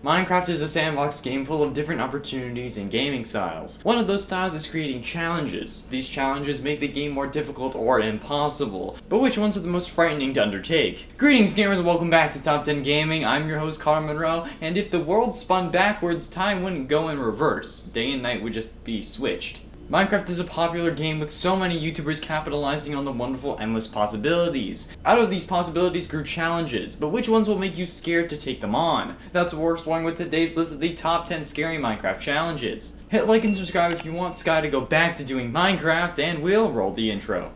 Minecraft is a sandbox game full of different opportunities and gaming styles. One of those styles is creating challenges. These challenges make the game more difficult or impossible, but which ones are the most frightening to undertake? Greetings gamers and welcome back to Top 10 Gaming. I'm your host Connor Monroe, and if the world spun backwards, time wouldn't go in reverse. Day and night would just be switched. Minecraft is a popular game with so many YouTubers capitalizing on the wonderful endless possibilities. Out of these possibilities grew challenges, but which ones will make you scared to take them on? That's what we're exploring with today's list of the top 10 scary Minecraft challenges. Hit like and subscribe if you want Sky to go back to doing Minecraft, and we'll roll the intro.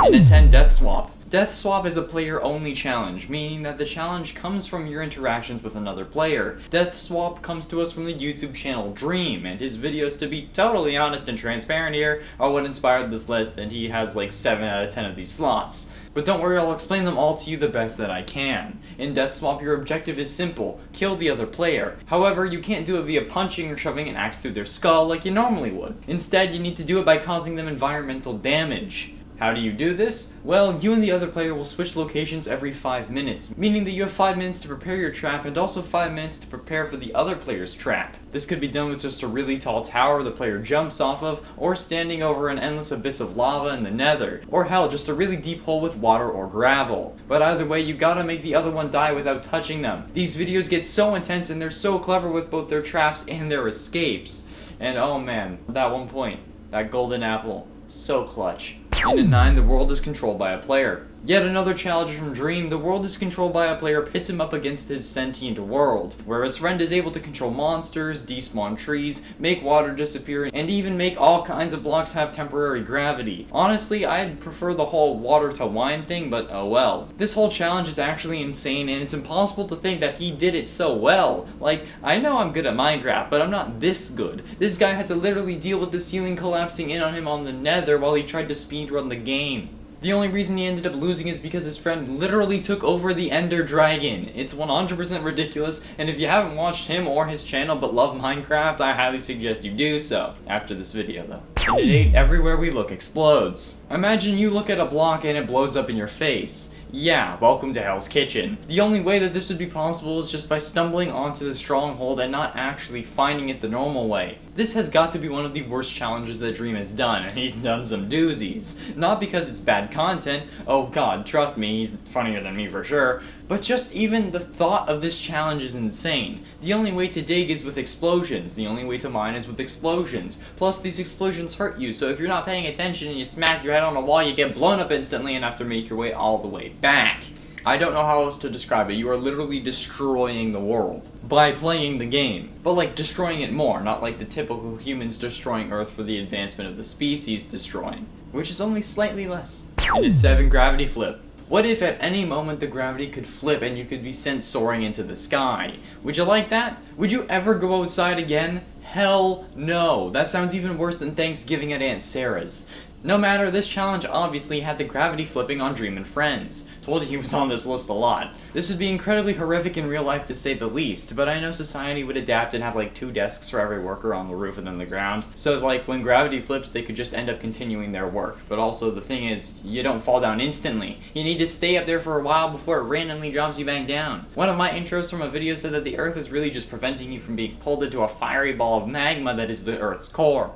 In a 10 Death Swap. Death Swap is a player-only challenge, meaning that the challenge comes from your interactions with another player. Death Swap comes to us from the YouTube channel Dream, and his videos, to be totally honest and transparent here, are what inspired this list, and he has like 7 out of 10 of these slots. But don't worry, I'll explain them all to you the best that I can. In Death Swap, your objective is simple: kill the other player. However, you can't do it via punching or shoving an axe through their skull like you normally would. Instead, you need to do it by causing them environmental damage. How do you do this? Well, you and the other player will switch locations every 5 minutes, meaning that you have 5 minutes to prepare your trap and also 5 minutes to prepare for the other player's trap. This could be done with just a really tall tower the player jumps off of, or standing over an endless abyss of lava in the nether, or hell, just a really deep hole with water or gravel. But either way, you gotta make the other one die without touching them. These videos get so intense and they're so clever with both their traps and their escapes. And oh man, that one point, that golden apple, so clutch. In a 9, the world is controlled by a player. Yet another challenge from Dream: the world is controlled by a player pits him up against his sentient world, where his friend is able to control monsters, despawn trees, make water disappear, and even make all kinds of blocks have temporary gravity. Honestly, I'd prefer the whole water to wine thing, but oh well. This whole challenge is actually insane, and it's impossible to think that he did it so well. Like, I know I'm good at Minecraft, but I'm not this good. This guy had to literally deal with the ceiling collapsing in on him on the nether while he tried to speedrun the game. The only reason he ended up losing is because his friend literally took over the Ender Dragon. It's 100% ridiculous, and if you haven't watched him or his channel but love Minecraft, I highly suggest you do so, after this video though. And at 8, everywhere we look explodes. Imagine you look at a block and it blows up in your face. Yeah, welcome to Hell's Kitchen. The only way that this would be possible is just by stumbling onto the stronghold and not actually finding it the normal way. This has got to be one of the worst challenges that Dream has done, and he's done some doozies. Not because it's bad content, oh god, trust me, he's funnier than me for sure, but just even the thought of this challenge is insane. The only way to dig is with explosions, the only way to mine is with explosions. Plus, these explosions hurt you, so if you're not paying attention and you smack your head on a wall, you get blown up instantly and have to make your way all the way back. I don't know how else to describe it. You are literally destroying the world by playing the game. But like destroying it more, not like the typical humans destroying Earth for the advancement of the species destroying, which is only slightly less. And it's 7, gravity flip. What if at any moment the gravity could flip and you could be sent soaring into the sky? Would you like that? Would you ever go outside again? Hell no. That sounds even worse than Thanksgiving at Aunt Sarah's. No matter, this challenge obviously had the gravity flipping on Dream and Friends. Told you he was on this list a lot. This would be incredibly horrific in real life to say the least, but I know society would adapt and have like 2 desks for every worker on the roof and then the ground. So like when gravity flips, they could just end up continuing their work. But also the thing is, you don't fall down instantly. You need to stay up there for a while before it randomly drops you back down. One of my intros from a video said that the Earth is really just preventing you from being pulled into a fiery ball of magma that is the Earth's core.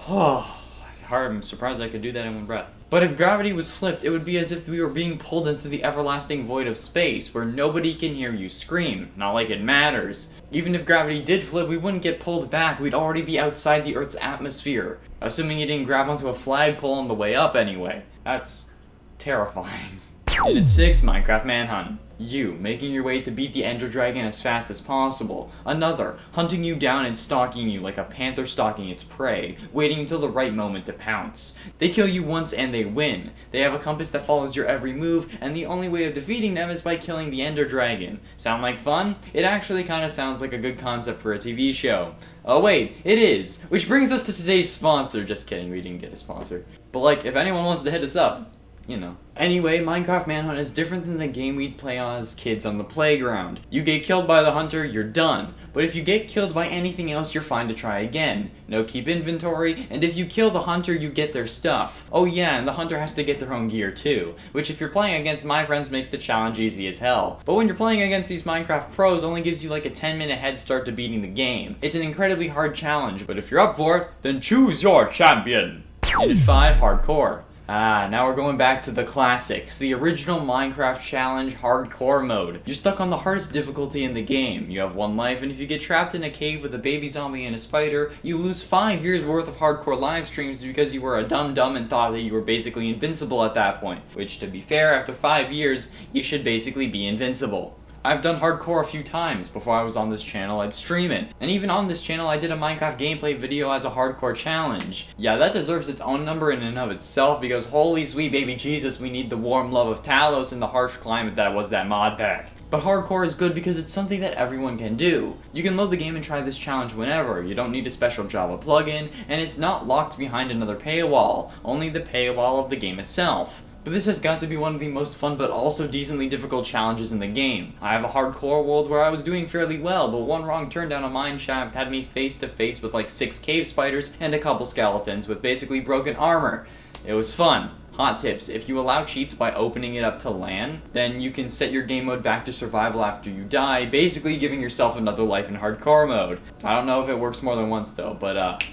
I'm surprised I could do that in one breath. But if gravity was flipped, it would be as if we were being pulled into the everlasting void of space, where nobody can hear you scream. Not like it matters. Even if gravity did flip, we wouldn't get pulled back, we'd already be outside the Earth's atmosphere. Assuming you didn't grab onto a flagpole on the way up anyway. That's terrifying. And at 6, Minecraft Manhunt. You, making your way to beat the Ender Dragon as fast as possible. Another, hunting you down and stalking you like a panther stalking its prey, waiting until the right moment to pounce. They kill you once and they win. They have a compass that follows your every move, and the only way of defeating them is by killing the Ender Dragon. Sound like fun? It actually kinda sounds like a good concept for a TV show. Oh wait, it is! Which brings us to today's sponsor. Just kidding, we didn't get a sponsor. But like, if anyone wants to hit us up, you know. Anyway, Minecraft Manhunt is different than the game we'd play as kids on the playground. You get killed by the hunter, you're done. But if you get killed by anything else, you're fine to try again. No keep inventory, and if you kill the hunter, you get their stuff. Oh yeah, and the hunter has to get their own gear too, which if you're playing against my friends makes the challenge easy as hell. But when you're playing against these Minecraft pros, only gives you like a 10-minute head start to beating the game. It's an incredibly hard challenge, but if you're up for it, then choose your champion. And at 5, hardcore. Now we're going back to the classics, the original Minecraft challenge hardcore mode. You're stuck on the hardest difficulty in the game. You have 1 life, and if you get trapped in a cave with a baby zombie and a spider, you lose 5 years worth of hardcore live streams because you were a dum-dum and thought that you were basically invincible at that point. Which, to be fair, after 5 years, you should basically be invincible. I've done hardcore a few times. Before I was on this channel, I'd stream it. And even on this channel, I did a Minecraft gameplay video as a hardcore challenge. Yeah, that deserves its own number in and of itself, because holy sweet baby Jesus, we need the warm love of Talos in the harsh climate that was that mod pack. But hardcore is good because it's something that everyone can do. You can load the game and try this challenge whenever. You don't need a special Java plugin, and it's not locked behind another paywall, only the paywall of the game itself. But this has got to be one of the most fun but also decently difficult challenges in the game. I have a hardcore world where I was doing fairly well, but one wrong turn down a mine shaft had me face to face with like 6 cave spiders and a couple skeletons with basically broken armor. It was fun. Hot tips, if you allow cheats by opening it up to LAN, then you can set your game mode back to survival after you die, basically giving yourself another life in hardcore mode. I don't know if it works more than once though, but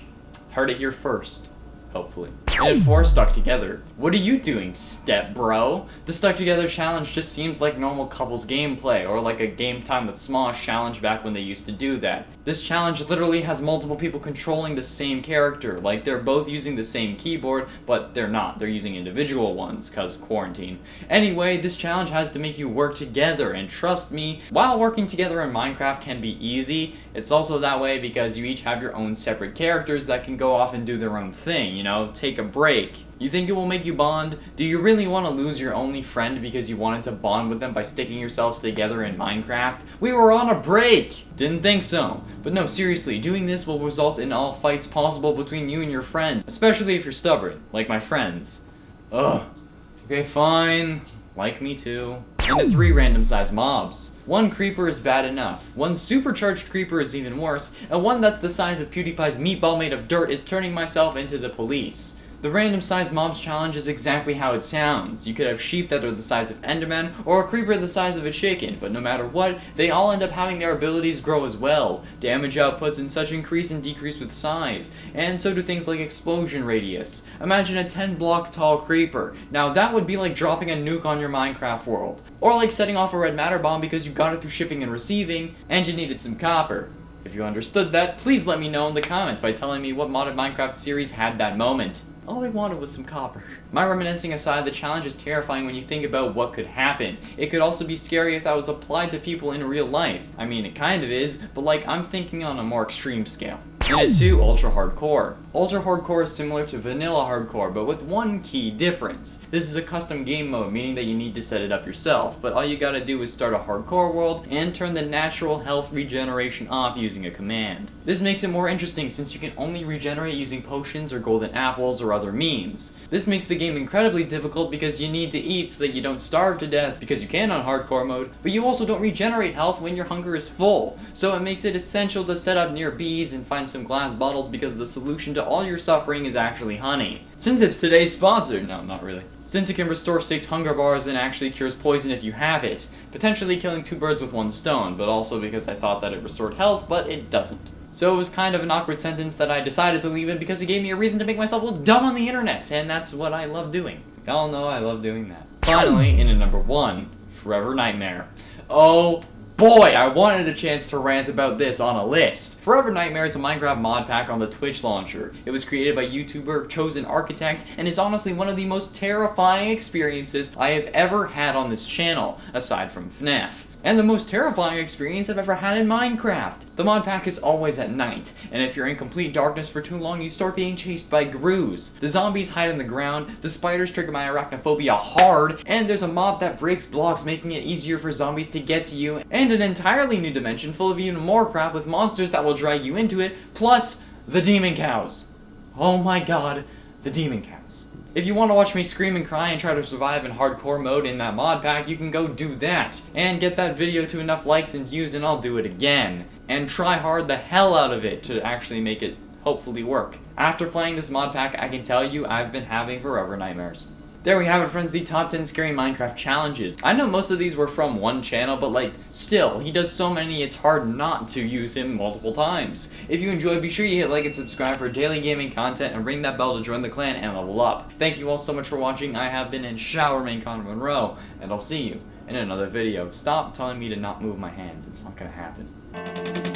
heard it here first. Hopefully. And at 4, stuck together. What are you doing, step bro? The stuck together challenge just seems like normal couples gameplay, or like a Game Time with Smosh challenge back when they used to do that. This challenge literally has multiple people controlling the same character, like they're both using the same keyboard, but they're not. They're using individual ones, cause quarantine. Anyway, this challenge has to make you work together, and trust me, while working together in Minecraft can be easy, it's also that way because you each have your own separate characters that can go off and do their own thing, you know, take a break. You think it will make you bond? Do you really want to lose your only friend because you wanted to bond with them by sticking yourselves together in Minecraft? We were on a break! Didn't think so. But no, seriously, doing this will result in all fights possible between you and your friend, especially if you're stubborn, like my friends. Ugh. Okay, fine. Like me too. And at 3, random sized mobs. 1 creeper is bad enough. 1 supercharged creeper is even worse, and 1 that's the size of PewDiePie's meatball made of dirt is turning myself into the police. The random sized mobs challenge is exactly how it sounds. You could have sheep that are the size of Enderman, or a creeper the size of a chicken, but no matter what, they all end up having their abilities grow as well. Damage outputs and such increase and decrease with size, and so do things like explosion radius. Imagine a 10-block tall creeper. Now that would be like dropping a nuke on your Minecraft world. Or like setting off a red matter bomb because you got it through shipping and receiving, and you needed some copper. If you understood that, please let me know in the comments by telling me what modded Minecraft series had that moment. All I wanted was some copper. My reminiscing aside, the challenge is terrifying when you think about what could happen. It could also be scary if that was applied to people in real life. I mean, it kind of is, but like, I'm thinking on a more extreme scale. And at 2, ultra hardcore. Ultra hardcore is similar to vanilla hardcore, but with one key difference. This is a custom game mode, meaning that you need to set it up yourself, but all you gotta do is start a hardcore world and turn the natural health regeneration off using a command. This makes it more interesting since you can only regenerate using potions or golden apples or other means. This makes the game incredibly difficult because you need to eat so that you don't starve to death, because you can on hardcore mode, but you also don't regenerate health when your hunger is full. So it makes it essential to set up near bees and find some glass bottles because the solution to all your suffering is actually honey. Since it's today's sponsor, no, not really. Since it can restore 6 hunger bars and actually cures poison if you have it, potentially killing 2 birds with 1 stone, but also because I thought that it restored health, but it doesn't. So it was kind of an awkward sentence that I decided to leave in because it gave me a reason to make myself look dumb on the internet, and that's what I love doing. Y'all know I love doing that. Finally, in at number 1, Forever Nightmare. Oh boy, I wanted a chance to rant about this on a list. Forever Nightmare is a Minecraft mod pack on the Twitch launcher. It was created by YouTuber Chosen Architect and is honestly one of the most terrifying experiences I have ever had on this channel, aside from FNAF. And the most terrifying experience I've ever had in Minecraft. The mod pack is always at night, and if you're in complete darkness for too long, you start being chased by Groos. The zombies hide in the ground, the spiders trigger my arachnophobia hard, and there's a mob that breaks blocks, making it easier for zombies to get to you, and an entirely new dimension full of even more crap with monsters that will drag you into it, plus the demon cows. Oh my god, the demon cows. If you want to watch me scream and cry and try to survive in hardcore mode in that mod pack, you can go do that. And get that video to enough likes and views and I'll do it again. And try hard the hell out of it to actually make it hopefully work. After playing this mod pack, I can tell you I've been having forever nightmares. There we have it, friends, the top 10 scary Minecraft challenges. I know most of these were from one channel, but like, still, he does so many it's hard not to use him multiple times. If you enjoyed, be sure you hit like and subscribe for daily gaming content and ring that bell to join the clan and level up. Thank you all so much for watching. I have been in Showerman Connor Monroe, and I'll see you in another video. Stop telling me to not move my hands. It's not gonna happen.